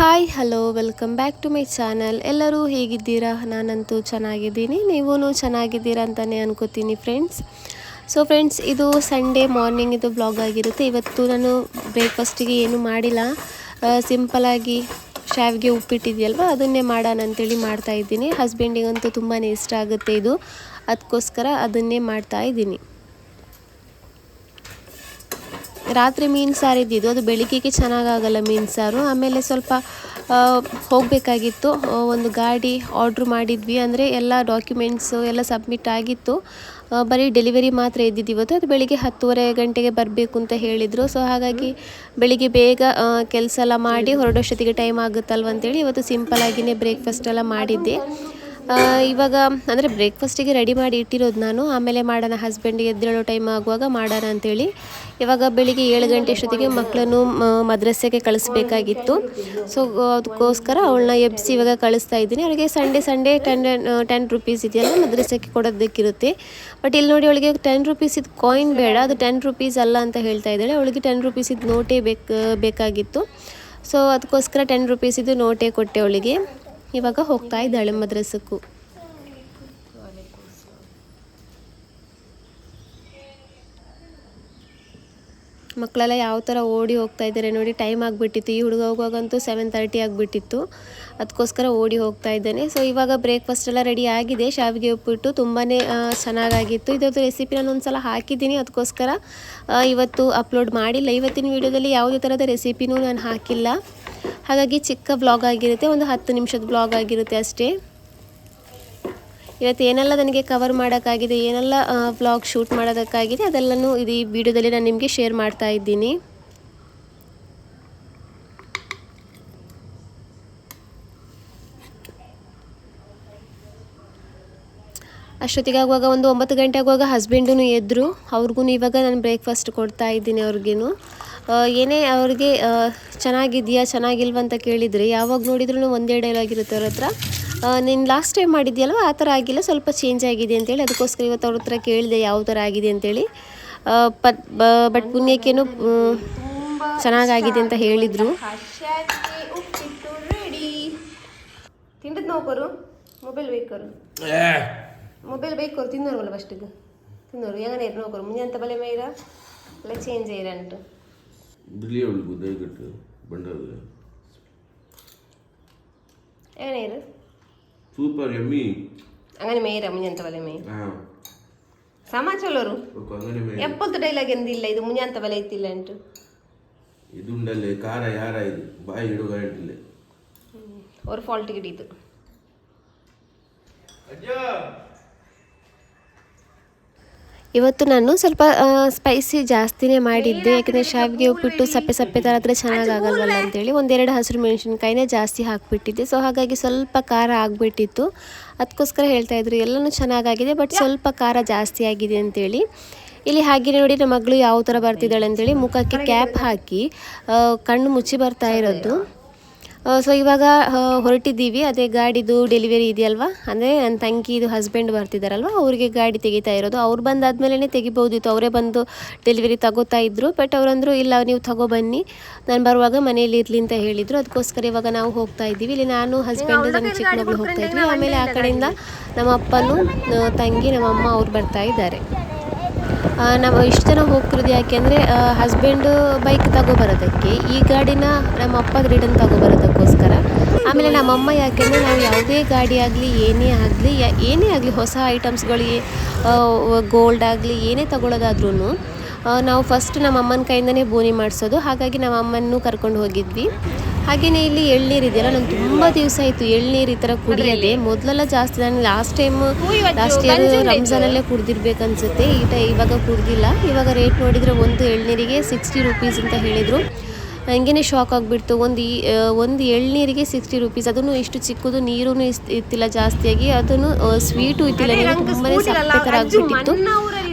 Hi hello welcome back to my channel. ಎಲ್ಲರೂ ಹೇಗಿದ್ದೀರಾ? ನಾನಂತೂ ಚೆನ್ನಾಗಿದ್ದೀನಿ, ನೀವೂ ಚೆನ್ನಾಗಿದ್ದೀರಾ ಅಂತಲೇ ಅನ್ಕೋತೀನಿ ಫ್ರೆಂಡ್ಸ್. ಸೊ ಫ್ರೆಂಡ್ಸ್, ಇದು ಸಂಡೇ ಮಾರ್ನಿಂಗ್ ಇದು ಬ್ಲಾಗ್ ಆಗಿರುತ್ತೆ. ಇವತ್ತು ನಾನು ಬ್ರೇಕ್ಫಾಸ್ಟಿಗೆ ಏನೂ ಮಾಡಿಲ್ಲ, ಸಿಂಪಲಾಗಿ ಶಾವಿಗೆ ಉಪ್ಪಿಟ್ಟಿದೆಯಲ್ವ ಅದನ್ನೇ ಮಾಡೋಣ ಅಂತೇಳಿ ಮಾಡ್ತಾಯಿದ್ದೀನಿ. ಹಸ್ಬೆಂಡಿಗಂತೂ ತುಂಬಾ ಇಷ್ಟ ಆಗುತ್ತೆ ಇದು, ಅದಕ್ಕೋಸ್ಕರ ಅದನ್ನೇ ಮಾಡ್ತಾಯಿದ್ದೀನಿ. ರಾತ್ರಿ ಮೀನು ಸಾರು ಇದ್ದಿದ್ದು, ಅದು ಬೆಳಿಗ್ಗೆಗೆ ಚೆನ್ನಾಗಾಗಲ್ಲ ಮೀನು ಸಾರು. ಆಮೇಲೆ ಸ್ವಲ್ಪ ಹೋಗಬೇಕಾಗಿತ್ತು, ಒಂದು ಗಾಡಿ ಆರ್ಡ್ರ್ ಮಾಡಿದ್ವಿ. ಅಂದರೆ ಎಲ್ಲ ಡಾಕ್ಯುಮೆಂಟ್ಸು ಎಲ್ಲ ಸಬ್ಮಿಟ್ ಆಗಿತ್ತು, ಬರೀ ಡೆಲಿವರಿ ಮಾತ್ರ ಇದ್ದಿದ್ದು ಇವತ್ತು. ಅದು ಬೆಳಿಗ್ಗೆ 10:30 ಗಂಟೆಗೆ ಬರಬೇಕು ಅಂತ ಹೇಳಿದರು. ಸೊ ಹಾಗಾಗಿ ಬೆಳಿಗ್ಗೆ ಬೇಗ ಕೆಲಸ ಎಲ್ಲ ಮಾಡಿ ಹೊರಡೋಷ್ಟೊತ್ತಿಗೆ ಟೈಮ್ ಆಗುತ್ತಲ್ವ ಅಂತೇಳಿ ಇವತ್ತು ಸಿಂಪಲಾಗಿಯೇ ಬ್ರೇಕ್ಫಾಸ್ಟ್ ಎಲ್ಲ ಮಾಡಿದ್ದೆ. ಇವಾಗ ಅಂದರೆ ಬ್ರೇಕ್ಫಾಸ್ಟಿಗೆ ರೆಡಿ ಮಾಡಿ ಇಟ್ಟಿರೋದು ನಾನು, ಆಮೇಲೆ ಮಾಡೋಣ ಹಸ್ಬೆಂಡಿಗೆ ಎದ್ದೇಳೋ ಟೈಮ್ ಆಗುವಾಗ ಮಾಡೋಣ ಅಂತೇಳಿ. ಇವಾಗ ಬೆಳಿಗ್ಗೆ 7 ಗಂಟೆ ಅಷ್ಟೊತ್ತಿಗೆ ಮಕ್ಕಳನ್ನು ಮದ್ರಸೆಗೆ ಕಳಿಸ್ಬೇಕಾಗಿತ್ತು. ಸೊ ಅದಕ್ಕೋಸ್ಕರ ಅವಳನ್ನ ಎಬ್ಬಿಸಿ ಇವಾಗ ಕಳಿಸ್ತಾ ಇದ್ದೀನಿ. ಅವಳಿಗೆ ಸಂಡೇ 10 ರುಪೀಸ್ ಇದೆಯಲ್ಲ ಮದ್ರಸೆಗೆ ಕೊಡೋದಕ್ಕಿರುತ್ತೆ. ಬಟ್ ಇಲ್ಲಿ ನೋಡಿ, ಅವಳಿಗೆ 10 ರುಪೀಸಿದ್ದು ಕಾಯಿನ್ ಬೇಡ, ಅದು 10 ರುಪೀಸ್ ಅಲ್ಲ ಅಂತ ಹೇಳ್ತಾ ಇದ್ದಾಳೆ. ಅವಳಿಗೆ 10 ರುಪೀಸಿದ್ದು ನೋಟೇ ಬೇಕಾಗಿತ್ತು. ಸೊ ಅದಕ್ಕೋಸ್ಕರ 10 ರುಪೀಸಿದ್ದು ನೋಟೇ ಕೊಟ್ಟೆ ಅವಳಿಗೆ. ಇವಾಗ ಹೋಗ್ತಾ ಇದ್ದಾಳೆ ಮದ್ರಸಕ್ಕೂ. ಮಕ್ಕಳೆಲ್ಲ ಯಾವ ಥರ ಓಡಿ ಹೋಗ್ತಾ ಇದ್ದಾರೆ ನೋಡಿ. ಟೈಮ್ ಆಗಿಬಿಟ್ಟಿತ್ತು, ಈ ಹುಡುಗ ಹೋಗುವಾಗಂತೂ 7:30 ಆಗಿಬಿಟ್ಟಿತ್ತು, ಅದಕ್ಕೋಸ್ಕರ ಓಡಿ ಹೋಗ್ತಾ ಇದ್ದಾನೆ. ಸೊ ಇವಾಗ ಬ್ರೇಕ್ಫಾಸ್ಟ್ ಎಲ್ಲ ರೆಡಿ ಆಗಿದೆ. ಶಾವಿಗೆ ಉಪ್ಪಿಟ್ಟು ತುಂಬಾ ಚೆನ್ನಾಗಾಗಿತ್ತು. ಇದೊಂದು ರೆಸಿಪಿ ನಾನು ಒಂದು ಸಲ ಹಾಕಿದ್ದೀನಿ, ಅದಕ್ಕೋಸ್ಕರ ಇವತ್ತು ಅಪ್ಲೋಡ್ ಮಾಡಿಲ್ಲ. ಇವತ್ತಿನ ವೀಡಿಯೋದಲ್ಲಿ ಯಾವುದೇ ಥರದ ರೆಸಿಪಿನೂ ನಾನು ಹಾಕಿಲ್ಲ, ಹಾಗಾಗಿ ಚಿಕ್ಕ ವ್ಲಾಗ್ ಆಗಿರುತ್ತೆ, ಒಂದು 10 ನಿಮಿಷದ ವ್ಲಾಗ್ ಆಗಿರುತ್ತೆ ಅಷ್ಟೇ. ಇವತ್ತು ಏನೆಲ್ಲ ನನಗೆ ಕವರ್ ಮಾಡೋಕ್ಕಾಗಿದೆ, ಏನೆಲ್ಲ ವ್ಲಾಗ್ ಶೂಟ್ ಮಾಡೋದಕ್ಕಾಗಿದೆ, ಅದೆಲ್ಲನೂ ಈ ವಿಡಿಯೋದಲ್ಲಿ ನಾನು ನಿಮಗೆ ಶೇರ್ ಮಾಡ್ತಾ ಇದ್ದೀನಿ. ಅಷ್ಟೊತ್ತಿಗೆ ಆಗುವಾಗ ಒಂದು 9 ಗಂಟೆ ಆಗುವಾಗ ಹಸ್ಬೆಂಡೂ ಎದ್ದರು. ಅವ್ರಿಗೂ ಇವಾಗ ನಾನು ಬ್ರೇಕ್ಫಾಸ್ಟ್ ಕೊಡ್ತಾ ಇದ್ದೀನಿ. ಅವ್ರಿಗೇನು ಏನೇ ಅವ್ರಿಗೆ ಚೆನ್ನಾಗಿದೆಯಾ ಚೆನ್ನಾಗಿಲ್ವ ಅಂತ ಕೇಳಿದರೆ ಯಾವಾಗ ನೋಡಿದ್ರೂ ಒಂದೇ ಡೈಲಾಗ್ ಇರುತ್ತೆ ಅವ್ರ ಹತ್ರ, ನೀನು ಲಾಸ್ಟ್ ಟೈಮ್ ಮಾಡಿದ್ಯಲ್ವ ಆ ಥರ ಆಗಿಲ್ಲ, ಸ್ವಲ್ಪ ಚೇಂಜ್ ಆಗಿದೆ ಅಂತೇಳಿ. ಅದಕ್ಕೋಸ್ಕರ ಇವತ್ತು ಅವ್ರ ಹತ್ರ ಕೇಳಿದೆ ಯಾವ ಥರ ಆಗಿದೆ ಅಂತೇಳಿ. ಬಟ್ ಪುಣ್ಯಕ್ಕೇನು ಚೆನ್ನಾಗಾಗಿದೆ ಅಂತ ಹೇಳಿದರು. ತಿಂದದ್ದು ನೋಕೋರು ಮೊಬೈಲ್ ಬೇಕೋರು ಮೊಬೈಲ್ ಬೇಕೋರು ತಿನ್ನೋರ್ವಲ್ಲ ಫಸ್ಟಿಗೆ ತಿನ್ನೋರು ಹೆಂಗನೇ ಇರು ನೋಕೋರು ಮುಂಜೆ ಅಂತ ಬಲೆ ಮೇಯ್ರ ಅಲ್ಲ ಚೇಂಜ್ ಅಯ್ಯರಂಟು എങ്ങനെയാണ് സൂപ്പർ യമ്മി അങ്ങനെ മേര മുഞ്ഞാന്ത വല മേ സമാചോളರು ಎಪ್ಪತ್ತು ಡೈಲಾಗ್ ಎಂದಿಲ್ಲ ಇದು ಮುഞ്ഞಾಂತ ಬಲೆ ಇತ್ತಿಲ್ಲ ಅಂಟು ಇದುಂಡಲ್ಲೇ ಕಾರ ಯಾರ ಇದು ಬಾಯಿ ಇಡುಗ ಇಟ್ಟಿಲ್ಲ ஒரு ಫಾಲ್ಟ್ ಗಿಡಿತು. ಇವತ್ತು ನಾನು ಸ್ವಲ್ಪ ಸ್ಪೈಸಿ ಜಾಸ್ತಿನೇ ಮಾಡಿದ್ದೆ, ಯಾಕಂದರೆ ಶಾವಿಗೆ ಉಪ್ಪಿಟ್ಟು ಸಪ್ಪೆ ಥರ ಆದರೆ ಚೆನ್ನಾಗಾಗಲ್ವಲ್ಲ ಅಂತೇಳಿ 1-2 ಹಸಿರು ಮೆಣಸಿನ್ಕಾಯಿನೇ ಜಾಸ್ತಿ ಹಾಕಿಬಿಟ್ಟಿದ್ದೆ. ಸೊ ಹಾಗಾಗಿ ಸ್ವಲ್ಪ ಖಾರ ಆಗಿಬಿಟ್ಟಿತ್ತು, ಅದಕ್ಕೋಸ್ಕರ ಹೇಳ್ತಾಯಿದ್ರು ಎಲ್ಲನೂ ಚೆನ್ನಾಗಾಗಿದೆ ಬಟ್ ಸ್ವಲ್ಪ ಖಾರ ಜಾಸ್ತಿ ಆಗಿದೆ ಅಂತೇಳಿ. ಇಲ್ಲಿ ಹಾಗೆ ನೋಡಿ ನಮ್ಮ ಮಗಳು ಯಾವ ಥರ ಬರ್ತಿದ್ದಾಳೆ ಅಂತೇಳಿ ಮುಖಕ್ಕೆ ಕ್ಯಾಪ್ ಹಾಕಿ ಕಣ್ಣು ಮುಚ್ಚಿ ಬರ್ತಾ ಇರೋದು. ಸೊ ಇವಾಗ ಹೊರಟಿದ್ದೀವಿ, ಅದೇ ಗಾಡಿದು ಡೆಲಿವರಿ ಇದೆಯಲ್ವ, ಅಂದರೆ ನನ್ನ ತಂಗಿದು ಹಸ್ಬೆಂಡ್ ಬರ್ತಿದ್ದಾರಲ್ವ ಅವ್ರಿಗೆ ಗಾಡಿ ತೆಗಿತಾ ಇರೋದು. ಅವ್ರು ಬಂದಾದ್ಮೇಲೆ ತೆಗಿಬೋದಿತ್ತು, ಅವರೇ ಬಂದು ಡೆಲಿವರಿ ತಗೋತಾ ಇದ್ರು. ಬಟ್ ಅವರಂದರು ಇಲ್ಲ ನೀವು ತಗೊಬನ್ನಿ, ನಾನು ಬರುವಾಗ ಮನೇಲಿ ಇರಲಿ ಅಂತ ಹೇಳಿದರು. ಅದಕ್ಕೋಸ್ಕರ ಇವಾಗ ನಾವು ಹೋಗ್ತಾ ಇದ್ದೀವಿ. ಇಲ್ಲಿ ನಾನು ಹಸ್ಬೆಂಡು ನನ್ನ ಚಿಕ್ಕ ಮಗಳು ಹೋಗ್ತಾ ಇದ್ವಿ. ಆಮೇಲೆ ಆ ಕಡೆಯಿಂದ ನಮ್ಮ ಅಪ್ಪನೂ ತಂಗಿ ನಮ್ಮಮ್ಮ ಅವ್ರು ಬರ್ತಾ ಇದ್ದಾರೆ. ನಾವು ಇಷ್ಟು ಜನ ಹೋಗ್ತಿರೋದು ಯಾಕೆಂದರೆ ಹಸ್ಬೆಂಡು ಬೈಕ್ ತಗೊಬರೋದಕ್ಕೆ, ಈ ಗಾಡಿನ ನಮ್ಮ ಅಪ್ಪದ ರಿಟರ್ನ್ ತಗೊಬರೋದಕ್ಕೋಸ್ಕರ. ಆಮೇಲೆ ನಮ್ಮಮ್ಮ ಯಾಕೆಂದರೆ ನಾವು ಯಾವುದೇ ಗಾಡಿ ಆಗಲಿ ಏನೇ ಆಗಲಿ ಹೊಸ ಐಟಮ್ಸ್ಗಳಿಗೆ ಗೋಲ್ಡ್ ಆಗಲಿ ಏನೇ ತಗೊಳ್ಳೋದಾದ್ರೂ ನಾವು ಫಸ್ಟ್ ನಮ್ಮ ಅಮ್ಮನ ಕೈಯಿಂದನೇ ಬೋನಿ ಮಾಡಿಸೋದು. ಹಾಗಾಗಿ ನಮ್ಮ ಅಮ್ಮನೂ ಕರ್ಕೊಂಡು ಹೋಗಿದ್ವಿ. ಹಾಗೆಯೇ ಇಲ್ಲಿ ಎಳ್ನೀರು ಇದೆಯಲ್ಲ, ನಾನು ತುಂಬ ದಿವಸ ಆಯಿತು ಎಳ್ನೀರು ಈ ಥರ ಕುಡಿಯೋದೆ. ಮೊದಲೆಲ್ಲ ಜಾಸ್ತಿ, ನಾನು ಲಾಸ್ಟ್ ಇಯರ್ ರಂಜಾನಲ್ಲೇ ಕುಡ್ದಿರ್ಬೇಕನ್ಸುತ್ತೆ, ಇವಾಗ ಕುಡ್ದಿಲ್ಲ. ಇವಾಗ ರೇಟ್ ನೋಡಿದರೆ ಒಂದು ಎಳ್ನೀರಿಗೆ 60 ರುಪೀಸ್ ಅಂತ ಹೇಳಿದರು. ಹಂಗೇ ಶಾಕ್ ಆಗಿಬಿಡ್ತು. ಒಂದು ಎಳ್ನೀರಿಗೆ 60 ರುಪೀಸ್, ಅದನ್ನು ಇಷ್ಟು ಚಿಕ್ಕದು, ನೀರೂ ಇತ್ತಿಲ್ಲ ಜಾಸ್ತಿಯಾಗಿ, ಅದನ್ನು ಸ್ವೀಟು ಇತ್ತಿಲ್ಲ, ತುಂಬಾ ಸಪ್ಪೆ ಥರ ಆಗಿಬಿಟ್ಟಿತ್ತು.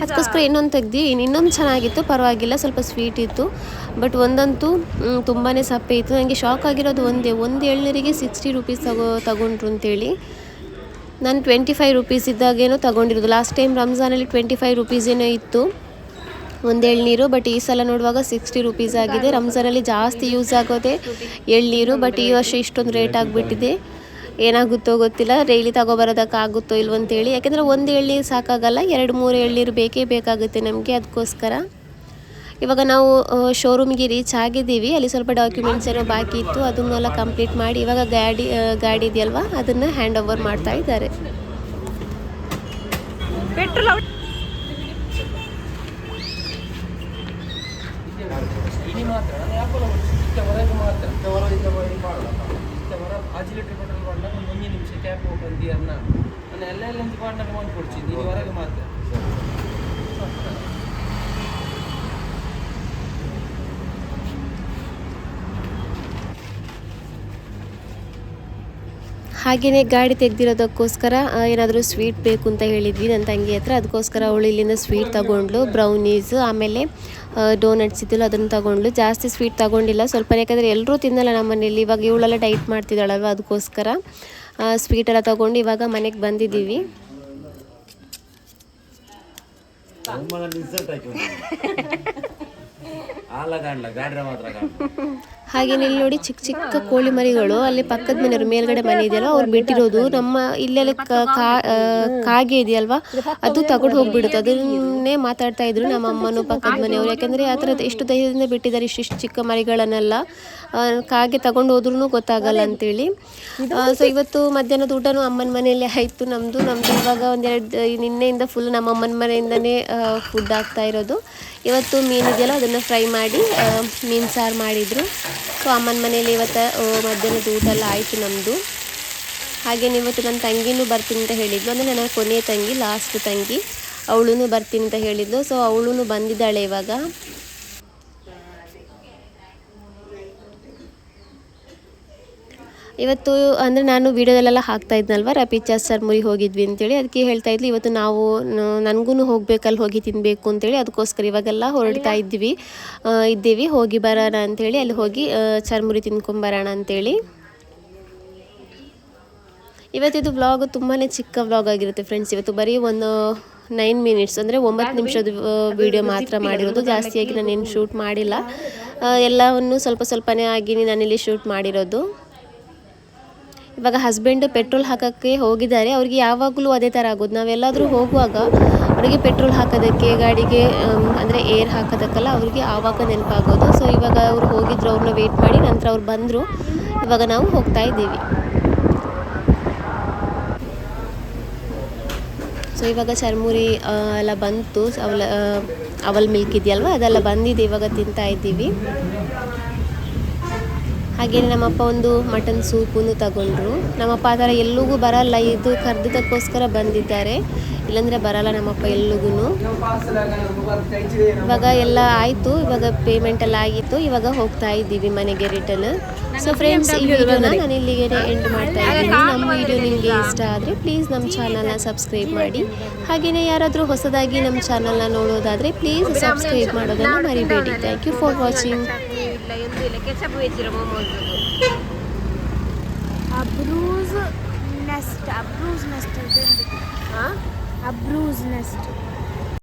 ಅದಕ್ಕೋಸ್ಕರ ಇನ್ನೊಂದು ತೆಗ್ದು ಇನ್ನೊಂದು ಚೆನ್ನಾಗಿತ್ತು, ಪರವಾಗಿಲ್ಲ, ಸ್ವಲ್ಪ ಸ್ವೀಟ್ ಇತ್ತು. ಬಟ್ ಒಂದಂತೂ ತುಂಬಾ ಸಪ್ಪೆ ಇತ್ತು. ನನಗೆ ಶಾಕ್ ಆಗಿರೋದು ಒಂದು ಎಳ್ನೀರಿಗೆ 60 ರುಪೀಸ್ ತಗೊಂಡ್ರು ಅಂತೇಳಿ. ನಾನು 25 ರುಪೀಸ್ ಇದ್ದಾಗೇನೋ ತಗೊಂಡಿರೋದು. ಲಾಸ್ಟ್ ಟೈಮ್ ರಂಜಾನಲ್ಲಿ 25 ರುಪೀಸ್ ಏನೋ ಇತ್ತು. ಒಂದು ಎಳ್ನೀರು. ಬಟ್ ಈ ಸಲ ನೋಡುವಾಗ 60 ರುಪೀಸ್ ಆಗಿದೆ. ರಂಜಾನಲ್ಲಿ ಜಾಸ್ತಿ ಯೂಸ್ ಆಗೋದೇ ಎಳ್ನೀರು, ಬಟ್ ಈ ವರ್ಷ ಇಷ್ಟೊಂದು ರೇಟ್ ಆಗಿಬಿಟ್ಟಿದೆ. ಏನಾಗುತ್ತೋ ಗೊತ್ತಿಲ್ಲ, ಡೈಲಿ ತಗೊಬರೋದಕ್ಕಾಗುತ್ತೋ ಇಲ್ವೋ ಅಂತೇಳಿ. ಯಾಕೆಂದರೆ ಒಂದು ಎಳ್ನೀರು ಸಾಕಾಗಲ್ಲ, 2-3 ಎಳ್ನೀರು ಬೇಕೇ ಬೇಕಾಗುತ್ತೆ ನಮಗೆ. ಅದಕ್ಕೋಸ್ಕರ ಇವಾಗ ನಾವು ಶೋರೂಮಿಗೆ ರೀಚ್ ಆಗಿದ್ದೀವಿ. ಅಲ್ಲಿ ಸ್ವಲ್ಪ ಡಾಕ್ಯುಮೆಂಟ್ಸ್ ಏನೋ ಬಾಕಿ ಇತ್ತು, ಅದನ್ನೆಲ್ಲ ಕಂಪ್ಲೀಟ್ ಮಾಡಿ ಇವಾಗ ಗಾಡಿ ಇದೆಯಲ್ವಾ ಅದನ್ನು ಹ್ಯಾಂಡ್ ಓವರ್ ಮಾಡ್ತಾ ಇದ್ದಾರೆ. ಹಾಗೆಯೇ ಗಾಡಿ ತೆಗೆದಿರೋದಕ್ಕೋಸ್ಕರ ಏನಾದರೂ ಸ್ವೀಟ್ ಬೇಕು ಅಂತ ಹೇಳಿದ್ವಿ ನನ್ನ ತಂಗಿ ಹತ್ರ. ಅದಕ್ಕೋಸ್ಕರ ಅವಳು ಇಲ್ಲಿಂದ ಸ್ವೀಟ್ ತಗೊಂಡ್ಳು, ಬ್ರೌನೀಸ್, ಆಮೇಲೆ ಡೋನಟ್ಸ್ ಇದ್ದಿಲ್ಲ ಅದನ್ನು ತಗೊಂಡ್ಳು. ಜಾಸ್ತಿ ಸ್ವೀಟ್ ತಗೊಂಡಿಲ್ಲ, ಸ್ವಲ್ಪ, ಯಾಕಂದರೆ ಎಲ್ಲರೂ ತಿನ್ನಲ್ಲ ನಮ್ಮ ಮನೇಲಿ. ಇವಾಗ ಇವಳೆಲ್ಲ ಡೈಟ್ ಮಾಡ್ತಿದ್ದಾಳಲ್ವ, ಅದಕ್ಕೋಸ್ಕರ ಸ್ವೀಟೆಲ್ಲ ತಗೊಂಡು ಇವಾಗ ಮನೆಗೆ ಬಂದಿದ್ದೀವಿ. ಹಾಗೆ ಇಲ್ಲಿ ನೋಡಿ ಚಿಕ್ಕ ಚಿಕ್ಕ ಕೋಳಿ ಮರಿಗಳು ಅಲ್ಲಿ ಪಕ್ಕದ ಮನೆಯವರು ಮೇಲ್ಗಡೆ ಮನೆ ಇದೆಯಲ್ಲ ಅವ್ರು ಬಿಟ್ಟಿರೋದು. ನಮ್ಮ ಇಲ್ಲೆಲ್ಲ ಕಾಗೆ ಇದೆಯಲ್ವಾ ಅದು ತಗೊಂಡು ಹೋಗ್ಬಿಡುತ್ತೆ. ಅದನ್ನೇ ಮಾತಾಡ್ತಾ ಇದ್ರು ನಮ್ಮ ಅಮ್ಮನೂ ಪಕ್ಕದ ಮನೆಯವರು. ಯಾಕೆಂದರೆ ಆ ಥರದ್ದು ಎಷ್ಟು ಧೈರ್ಯದಿಂದ ಬಿಟ್ಟಿದ್ದಾರೆ ಇಷ್ಟಿಷ್ಟು ಚಿಕ್ಕ ಮರಿಗಳನ್ನೆಲ್ಲ. ಕಾಗೆ ತಗೊಂಡು ಹೋದ್ರೂ ಗೊತ್ತಾಗಲ್ಲ ಅಂತೇಳಿ. ಸೊ ಇವತ್ತು ಮಧ್ಯಾಹ್ನದ ಊಟನೂ ಅಮ್ಮನ ಮನೆಯಲ್ಲೇ ಆಯಿತು. ನಮ್ಮದು ಇವಾಗ ನಿನ್ನೆಯಿಂದ ಫುಲ್ ನಮ್ಮ ಅಮ್ಮನ ಮನೆಯಿಂದನೇ ಫುಡ್ ಆಗ್ತಾ ಇರೋದು. ಇವತ್ತು ಮೀನಿದೆಯಲ್ಲ ಅದನ್ನು ಫ್ರೈ ಮಾಡಿ ಮೀನು ಸಾರು ಮಾಡಿದರು. ಸೊ ಅಮ್ಮನ ಮನೇಲಿ ಇವತ್ತು ಮಧ್ಯಾಹ್ನದ ಊಟ ಎಲ್ಲ ಆಯಿತು ನಮ್ಮದು. ಹಾಗೆಯೇ ಇವತ್ತು ನನ್ನ ತಂಗಿನೂ ಬರ್ತೀನಿ ಅಂತ ಹೇಳಿದ್ಲು, ಅಂದರೆ ನನ್ನ ಕೊನೆಯ ತಂಗಿ, ಲಾಸ್ಟ್ ತಂಗಿ, ಅವಳೂ ಬರ್ತೀನಿ ಅಂತ ಹೇಳಿದ್ಲು. ಸೊ ಅವಳೂ ಬಂದಿದ್ದಾಳೆ ಇವಾಗ. ಇವತ್ತು ಅಂದರೆ ನಾನು ವೀಡಿಯೋದಲ್ಲೆಲ್ಲ ಹಾಕ್ತಾ ಇದ್ನಲ್ವ ಪಿಚ್ಚರ್ ಚರ್ಮುರಿ ಹೋಗಿದ್ವಿ ಅಂತೇಳಿ, ಅದಕ್ಕೆ ಹೇಳ್ತಾ ಇದ್ಲಿ ಇವತ್ತು ನಾವು ನನಗೂ ಹೋಗ್ಬೇಕಲ್ಲಿ ಹೋಗಿ ತಿನ್ನಬೇಕು ಅಂತೇಳಿ. ಅದಕ್ಕೋಸ್ಕರ ಇವಾಗೆಲ್ಲ ಹೊರಡ್ತಾ ಇದ್ದೀವಿ ಹೋಗಿ ಬರೋಣ ಅಂಥೇಳಿ. ಅಲ್ಲಿ ಹೋಗಿ ಚರ್ಮುರಿ ತಿನ್ಕೊಂಬರೋಣ ಅಂಥೇಳಿ. ಇವತ್ತಿದು ವ್ಲಾಗ್ ತುಂಬಾ ಚಿಕ್ಕ ವ್ಲಾಗ್ ಆಗಿರುತ್ತೆ ಫ್ರೆಂಡ್ಸ್. ಇವತ್ತು ಬರೀ ಒಂದು 9 ಮಿನಿಟ್ಸ್ ಅಂದರೆ 9 ನಿಮಿಷದ ವಿಡಿಯೋ ಮಾತ್ರ ಮಾಡಿರೋದು. ಜಾಸ್ತಿಯಾಗಿ ನಾನೇನು ಶೂಟ್ ಮಾಡಿಲ್ಲ, ಎಲ್ಲವನ್ನು ಸ್ವಲ್ಪನೇ ಆಗಿ ನಾನಿಲ್ಲಿ ಶೂಟ್ ಮಾಡಿರೋದು. ಇವಾಗ ಹಸ್ಬೆಂಡ್ ಪೆಟ್ರೋಲ್ ಹಾಕೋಕ್ಕೆ ಹೋಗಿದ್ದಾರೆ. ಅವ್ರಿಗೆ ಯಾವಾಗಲೂ ಅದೇ ಥರ ಆಗೋದು, ನಾವೆಲ್ಲಾದರೂ ಹೋಗುವಾಗ ಅವರಿಗೆ ಪೆಟ್ರೋಲ್ ಹಾಕೋದಕ್ಕೆ, ಗಾಡಿಗೆ ಅಂದರೆ ಏರ್ ಹಾಕೋದಕ್ಕೆಲ್ಲ ಅವ್ರಿಗೆ ಆವಾಗ ನೆನಪಾಗೋದು. ಸೊ ಇವಾಗ ಅವರು ಹೋಗಿದ್ರು, ಅವ್ರನ್ನ ವೆಯ್ಟ್ ಮಾಡಿ ನಂತರ ಅವ್ರು ಬಂದರು. ಇವಾಗ ನಾವು ಹೋಗ್ತಾ ಇದ್ದೀವಿ. ಸೊ ಇವಾಗ ಚರ್ಮುರಿ ಎಲ್ಲ ಬಂತು, ಅವಲ್ ಮಿಲ್ಕ್ ಇದೆಯಲ್ವ ಅದೆಲ್ಲ ಬಂದಿದೆ, ಇವಾಗ ತಿಂತಾ ಇದ್ದೀವಿ. ಹಾಗೆಯೇ ನಮ್ಮಪ್ಪ ಒಂದು ಮಟನ್ ಸೂಪನ್ನು ತಗೊಂಡ್ರು. ನಮ್ಮಪ್ಪ ಆ ಥರ ಎಲ್ಲಿಗೂ ಬರಲ್ಲ, ಇದು ಕರೆದಿದ್ದಕ್ಕೋಸ್ಕರ ಬಂದಿದ್ದಾರೆ, ಇಲ್ಲಾಂದರೆ ಬರಲ್ಲ ನಮ್ಮಪ್ಪ ಎಲ್ಲಿಗೂ. ಇವಾಗ ಎಲ್ಲ ಆಯಿತು, ಇವಾಗ ಪೇಮೆಂಟ್ ಎಲ್ಲ ಆಗಿತ್ತು, ಇವಾಗ ಹೋಗ್ತಾ ಇದ್ದೀವಿ ಮನೆಗೆ ರಿಟರ್ನ್. ಸೊ ಫ್ರೆಂಡ್ಸ್, ಈ ವಿಡಿಯೋನ ನಾನು ಇಲ್ಲಿಗೆ ಎಂಡ್ ಮಾಡ್ತಾ ಇದ್ದೀನಿ. ನಮ್ಮ ವಿಡಿಯೋ ನಿಮಗೆ ಇಷ್ಟ ಆದರೆ ಪ್ಲೀಸ್ ನಮ್ಮ ಚಾನಲ್ನ ಸಬ್ಸ್ಕ್ರೈಬ್ ಮಾಡಿ. ಹಾಗೆಯೇ ಯಾರಾದರೂ ಹೊಸದಾಗಿ ನಮ್ಮ ಚಾನಲ್ನ ನೋಡೋದಾದರೆ ಪ್ಲೀಸ್ ಸಬ್ಸ್ಕ್ರೈಬ್ ಮಾಡೋದನ್ನು ಮರಿಬೇಡಿ. Thank you for watching. ಅಬ್ರೂಸ್ ನೆಸ್ಟ್